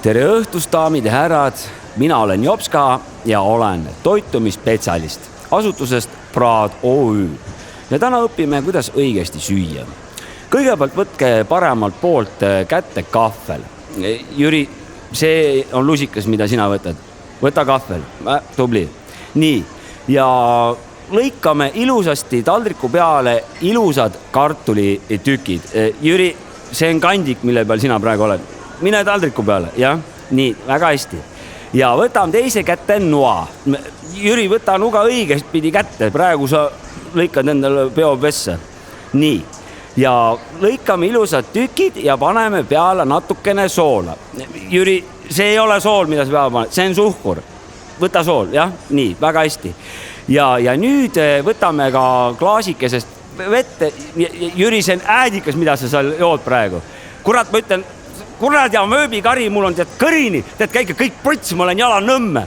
Tere õhtust, daamid ja härrad, mina olen Jopska ja olen toitumisspetsialist asutusest Praad OÜ. Ja täna õpime, kuidas õigesti süüa. Kõigepealt võtke paremalt poolt kätte kahvel. Jüri, see on lusikas, mida sina võtad. Võta kahvel, tubli. Nii, ja lõikame ilusasti taldriku peale ilusad kartulitükid. Jüri, see on kandik, mille peal sina praegu oled. Mine taldriku peale, jah? Nii, väga hästi. Ja võtame teise kätte noa. Jüri, võta nuga õigest pidi kätte. Praegu sa lõikad endale peopessa. Nii, ja lõikame ilusad tükid ja paneme peale natukene soola. Jüri, see ei ole sool, mida sa peale paned, see on suhkur. Võta sool, jah? Nii, väga hästi. Ja nüüd võtame ka klaasikesest vette. Jüri, see on äädikas, mida sa seal jood praegu. Kurat, ma ütlen, kurat ja mööbikari, mul on tead kõrini, tead käike kõik prots, ma olen jala nõmme.